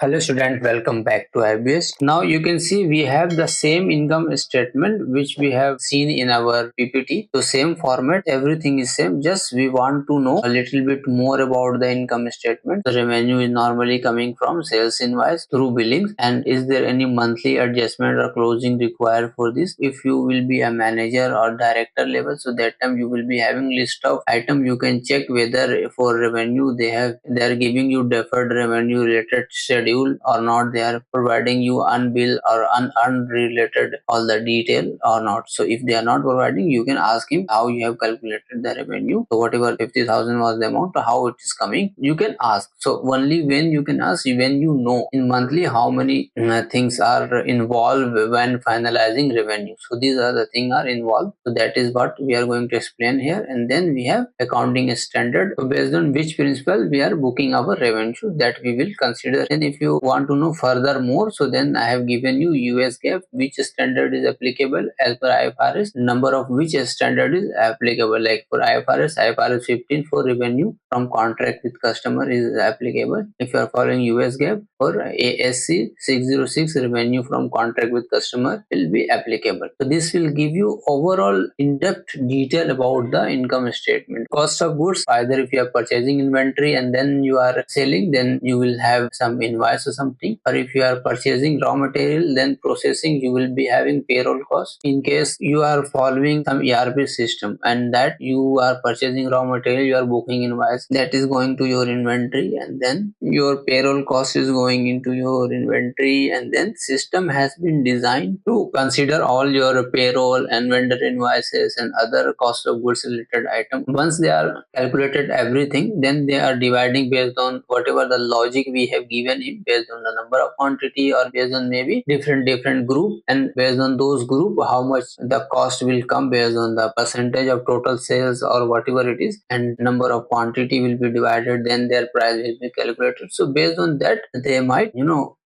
Hello student, welcome back to IBS. Now you can see we have the same income statement which we have seen in our PPT. So same format, everything is same. Just we want to know a little bit more about the income statement. The revenue is normally coming from sales invoice through billings, and is there any monthly adjustment or closing required for this? If you will be a manager or director level, so that time you will be having list of item. You can check whether for revenue they are giving you deferred revenue related schedule or not, they are providing you unbilled or unrelated all the detail or not. So if they are not providing, you can ask him how you have calculated the revenue. So whatever 50,000 was the amount, how it is coming, you can ask. So only when you can ask, when you know in monthly how many things are involved when finalizing revenue. So these are the things are involved. So that is what we are going to explain here. And then we have accounting standard. So based on which principle we are booking our revenue, that we will consider. And if you want to know further more, so then I have given you US GAAP, which standard is applicable as per IFRS, number of which standard is applicable. Like for IFRS 15 for revenue from contract with customer is applicable. If you are following US GAAP, for ASC 606 revenue from contract with customer will be applicable. So this will give you overall in-depth detail about the income statement. Cost of goods, either if you are purchasing inventory and then you are selling, then you will have some invoice or something, or if you are purchasing raw material, then processing, you will be having payroll cost. In case you are following some ERP system and that you are purchasing raw material, you are booking invoice, that is going to your inventory, and then your payroll cost is going into your inventory, and then system has been designed to consider all your payroll and vendor invoices and other cost of goods related item. Once they are calculated everything, then they are dividing based on whatever the logic we have given him, based on the number of quantity or based on maybe different group, and based on those group how much the cost will come based on the percentage of total sales or whatever it is, and number of quantity will be divided, then their price will be calculated. So based on that they might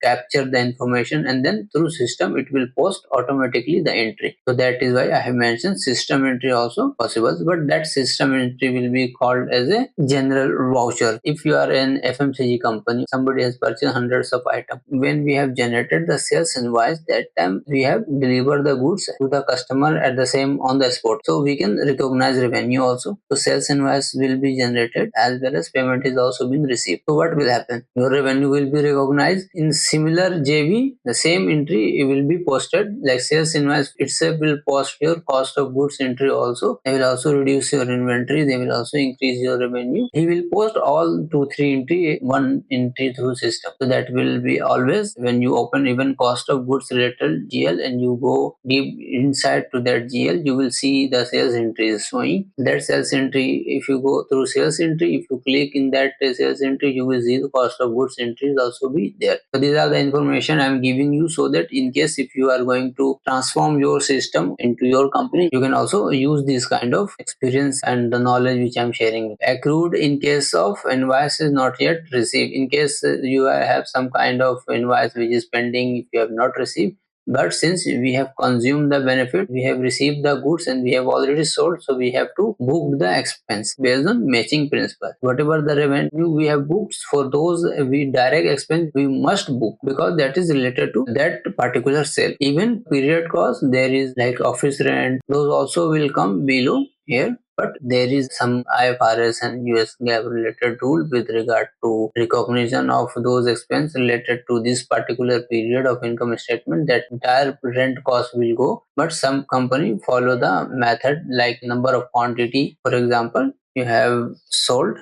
capture the information, and then through system it will post automatically the entry. So that is why I have mentioned system entry also possible, but that system entry will be called as a general voucher. If you are an FMCG company, somebody has purchased hundreds of items, when we have generated the sales invoice, that time we have delivered the goods to the customer at the same on the spot, so we can recognize revenue also. So sales invoice will be generated as well as payment is also been received. So what will happen, your revenue will be recognized in similar JV, the same entry will be posted. Like sales invoice itself will post your cost of goods entry also, they will also reduce your inventory, they will also increase your revenue. He will post all 2 3 entry, one entry through system. So that will be always when you open even cost of goods related GL and you go deep inside to that GL, you will see the sales entry is showing. That sales entry, if you go through sales entry, if you click in that sales entry, you will see the cost of goods entry is also be there. So these are the information I am giving you, so that in case if you are going to transform your system into your company, you can also use this kind of experience and the knowledge which I am sharing. Accrued, in case of invoice is not yet received, in case you have some kind of invoice which is pending, if you have not received, but since we have consumed the benefit, we have received the goods and we have already sold, so we have to book the expense based on matching principle. Whatever the revenue we have booked, for those we direct expense we must book, because that is related to that particular sale. Even period cost, there is like office rent, those also will come below here, but there is some IFRS and US GAAP related rule with regard to recognition of those expense related to this particular period of income statement, that entire rent cost will go. But some company follow the method like number of quantity. For example, you have sold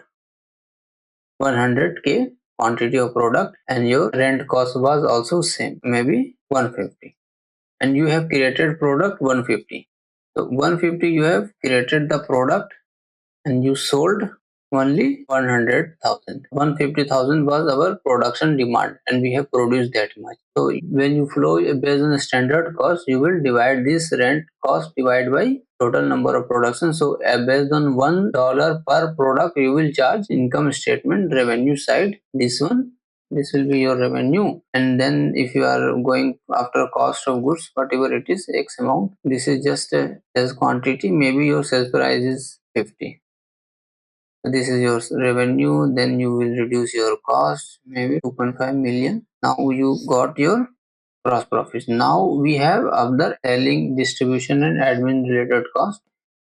100k quantity of product and your rent cost was also same, maybe 150, and you have created product 150. So 150 you have created the product and you sold only 100,000. 150,000 was our production demand and we have produced that much. So when you flow based on the standard cost, you will divide this rent cost divided by total number of production. So based on $1 per product, you will charge income statement revenue side. This will be your revenue, and then if you are going after cost of goods, whatever it is, X amount, this is just a sales quantity. Maybe your sales price is 50. This is your revenue, then you will reduce your cost, maybe 2.5 million. Now you got your gross profits. Now we have other selling, distribution and admin related cost.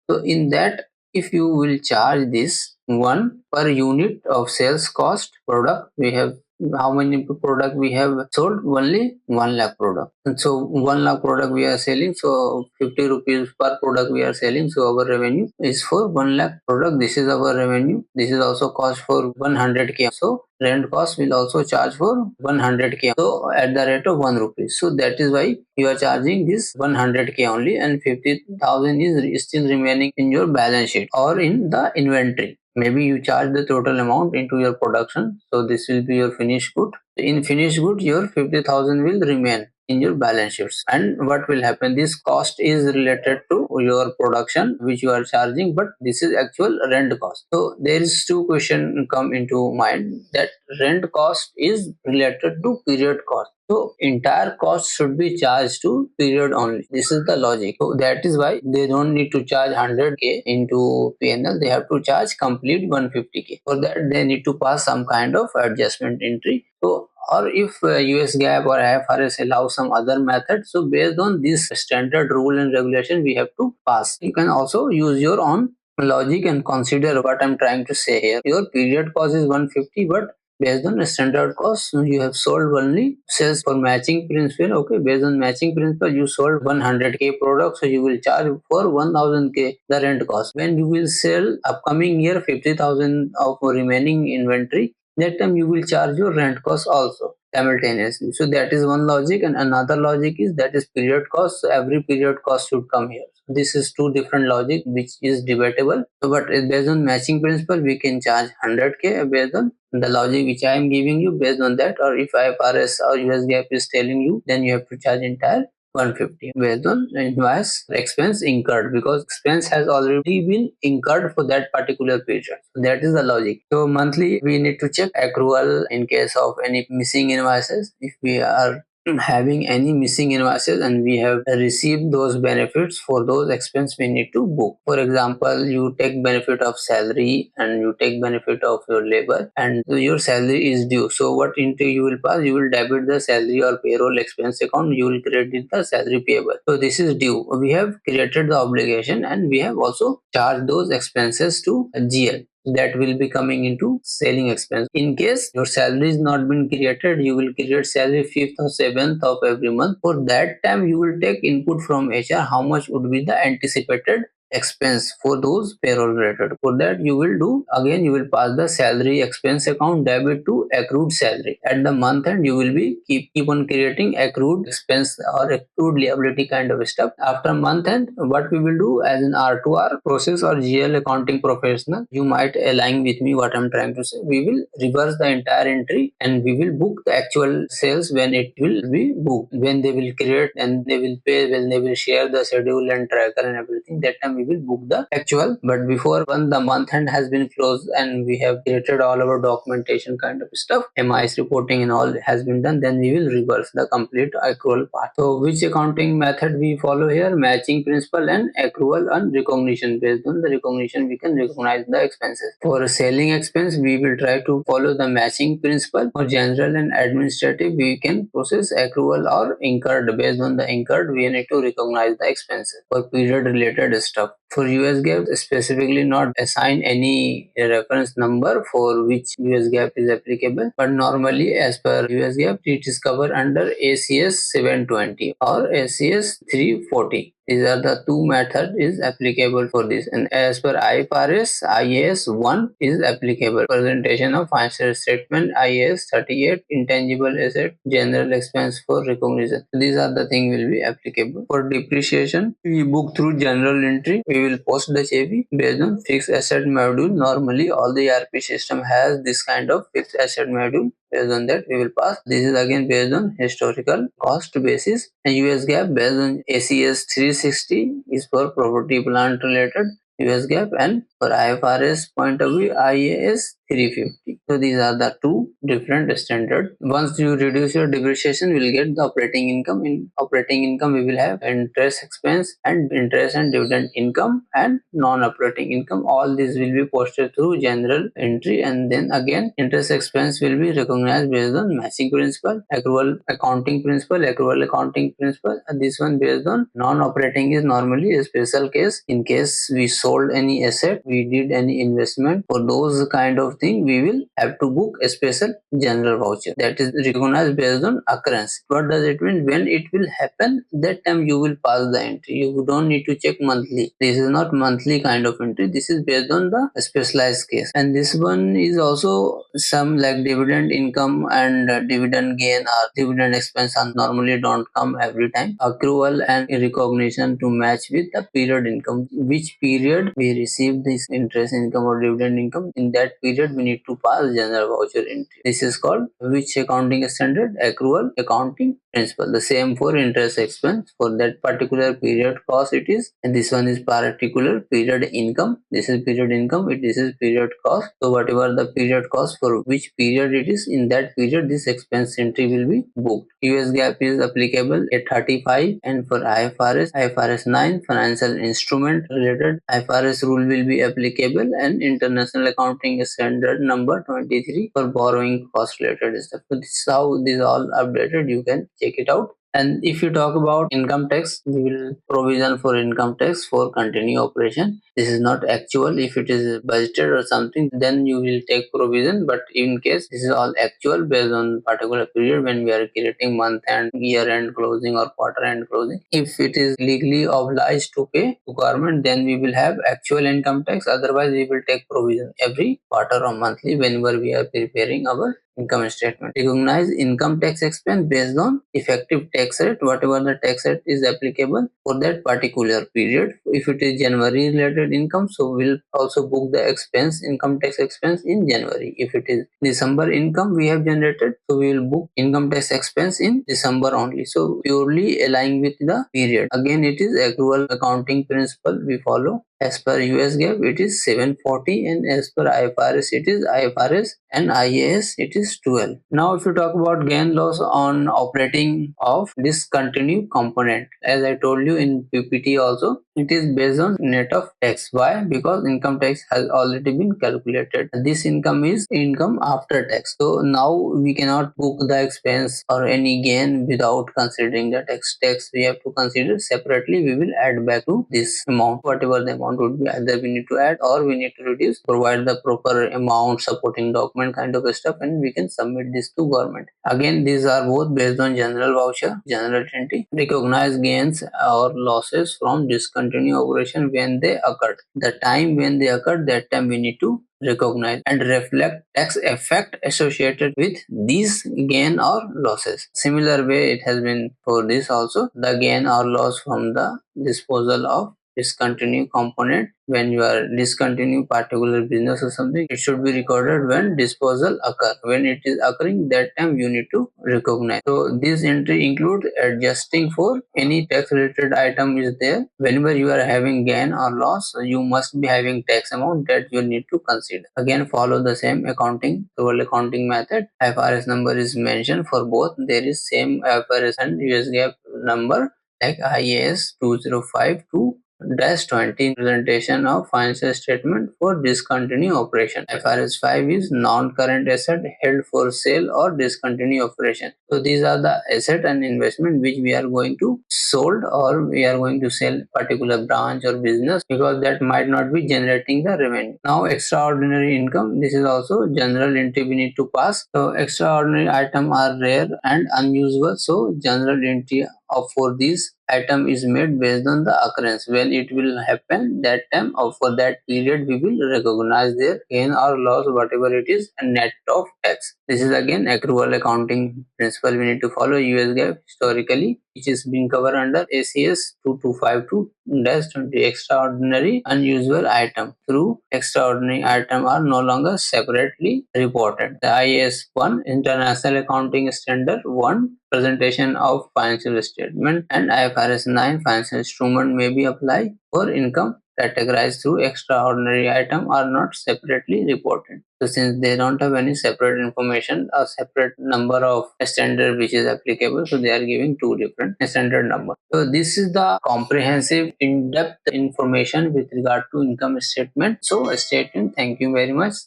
So in that, if you will charge this one per unit of sales cost product, we have how many product we have sold? Only 1 lakh product. And so 1 lakh product we are selling. So 50 rupees per product we are selling. So our revenue is for 1 lakh product. This is our revenue. This is also cost for 100k. So rent cost will also charge for 100k. So at the rate of 1 rupee. So that is why you are charging this 100k only, and 50,000 is still remaining in your balance sheet or in the inventory. Maybe you charge the total amount into your production, so this will be your finished good. In finished good, your 50,000 will remain in your balance sheets. And what will happen? This cost is related to your production which you are charging, but this is actual rent cost. So there is two question come into mind, that rent cost is related to period cost. So entire cost should be charged to period only. This is the logic. So that is why they don't need to charge 100k into PNL. They have to charge complete 150k. For that they need to pass some kind of adjustment entry. So or if US GAAP or IFRS allow some other method, so based on this standard rule and regulation we have to pass. You can also use your own logic and consider what I'm trying to say here. Your period cost is 150, but based on a standard cost you have sold only sales for matching principle. Okay, based on matching principle you sold 100k product, so you will charge for 1000k the rent cost. When you will sell upcoming year 50,000 of remaining inventory, that time you will charge your rent cost also simultaneously. So that is one logic, and another logic is that is period cost. So every period cost should come here. So this is two different logic which is debatable. So but based on matching principle we can charge 100k based on the logic which I am giving you. Based on that, or if IFRS or US GAAP is telling you, then you have to charge entire 150 based on invoice expense incurred, because expense has already been incurred for that particular period. So that is the logic. So monthly we need to check accrual in case of any missing invoices. If we are having any missing invoices and we have received those benefits, for those expense we need to book. For example, you take benefit of salary and you take benefit of your labor, and your salary is due. So what into you will pass? You will debit the salary or payroll expense account, you will credit the salary payable. So this is due. We have created the obligation and we have also charged those expenses to GL. That will be coming into selling expense. In case your salary is not been created, you will create salary 5th or 7th of every month. For that time you will take input from HR how much would be the anticipated expense for those payroll related. For that you will do, again you will pass the salary expense account debit to accrued salary. At the month end you will be keep on creating accrued expense or accrued liability kind of stuff. After month end, what we will do as an R2R process or GL accounting professional, you might align with me what I'm trying to say. We will reverse the entire entry and we will book the actual sales when it will be booked, when they will create and they will pay, when they will share the schedule and tracker and everything. That time we will book the actual. But before, when the month end has been closed and we have created all our documentation kind of stuff, MIS reporting and all has been done, then we will reverse the complete accrual part. So which accounting method we follow here? Matching principle and accrual and recognition. Based on the recognition we can recognize the expenses. For selling expense we will try to follow the matching principle. For general and administrative we can process accrual or incurred. Based on the incurred we need to recognize the expenses. For period related stuff, for US GAAP specifically not assign any reference number for which US GAAP is applicable, but normally as per US GAAP it is covered under ACS 720 or ACS 340. These are the two methods is applicable for this, and as per IFRS, IAS 1 is applicable. Presentation of financial statement, IAS 38, intangible asset, general expense for recognition. These are the things will be applicable. For depreciation, we book through general entry. We will post the JV based on fixed asset module. Normally, all the ERP system has this kind of fixed asset module. Based on that we will pass. This is again based on historical cost basis, and US GAAP based on ACS 360 is for property plant related US GAAP, and for IFRS point of view IAS 350. So these are the two different standard. Once you reduce your depreciation, you will get the operating income. In operating income, we will have interest expense and interest and dividend income and non-operating income. All these will be posted through general entry, and then again interest expense will be recognized based on matching principle, accrual accounting principle, accrual accounting principle, and this one based on non-operating is normally a special case. In case we sold any asset, we did any investment, for those kind of thing we will have to book a special general voucher that is recognized based on occurrence. What does it mean? When it will happen, that time you will pass the entry. You don't need to check monthly. This is not monthly kind of entry. This is based on the specialized case. And this one is also some like dividend income and dividend gain or dividend expense and normally don't come every time. Accrual and recognition to match with the period income. Which period we receive this interest income or dividend income, in that period we need to pass general voucher entry. This is called which accounting standard? Accrual accounting principle. The same for interest expense. For that particular period cost it is, and this one is particular period income. This is period income. This is period cost. So whatever the period cost for which period it is, in that period this expense entry will be booked. US GAAP is applicable at 35, and for IFRS 9 financial instrument related IFRS rule will be applicable, and international accounting standard number 23 for borrowing cost related stuff. So this is how these all updated. You can check it out. And if you talk about income tax, we will provision for income tax for continue operation. This is not actual. If it is budgeted or something, then you will take provision. But in case this is all actual based on particular period when we are creating month end, year end closing or quarter end closing. If it is legally obliged to pay to government, then we will have actual income tax. Otherwise, we will take provision every quarter or monthly whenever we are preparing our income statement. Recognize income tax expense based on effective tax rate, whatever the tax rate is applicable for that particular period. If it is January related income, so we'll also book the expense, income tax expense in January. If it is December income we have generated, so we will book income tax expense in December only. So purely aligning with the period. Again, it is accrual accounting principle we follow. As per US GAAP, it is 740, and as per IFRS, it is IFRS, and IAS, it is 12. Now, if you talk about gain loss on operating of discontinued component, as I told you in PPT also, it is based on net of tax. Why? Because income tax has already been calculated. This income is income after tax. So now we cannot book the expense or any gain without considering the tax. We have to consider separately. We will add back to this amount, whatever the amount would be. Either we need to add or we need to reduce, provide the proper amount, supporting document kind of stuff, and we can submit this to government. Again, these are both based on general voucher, general entry. Recognize gains or losses from discontinued operation when they occurred. The time when they occurred, that time we need to recognize and reflect tax effect associated with these gain or losses. Similar way it has been for this also. The gain or loss from the disposal of discontinued component. When you are discontinue particular business or something, it should be recorded when disposal occur. When it is occurring, that time you need to recognize. So this entry include adjusting for any tax related item is there. Whenever you are having gain or loss, you must be having tax amount that you need to consider. Again, follow the same accounting method. IFRS number is mentioned for both. There is same IFRS and US GAAP number like IAS 2052 -20 presentation of financial statement for discontinued operation. IFRS 5 is non-current asset held for sale or discontinued operation. So these are the asset and investment which we are going to sold, or we are going to sell particular branch or business, because that might not be generating the revenue. Now extraordinary income, this is also general entry we need to pass. So extraordinary item are rare and unusual, so general entry for these item is made based on the occurrence. When it will happen, that time or for that period we will recognize their gain or loss, whatever it is, and net of tax. This is again accrual accounting principle we need to follow. US GAAP historically, which is being covered under ACS 2252-20. Extraordinary unusual item through extraordinary item are no longer separately reported. The IAS 1 International Accounting Standard 1 presentation of financial statement and IFRS 9 financial instrument may be applied for income categorized through extraordinary item are not separately reported. So since they don't have any separate information, a separate number of standard which is applicable, so they are giving two different standard numbers. So this is the comprehensive in-depth information with regard to income statement. So stay tuned. Thank you very much.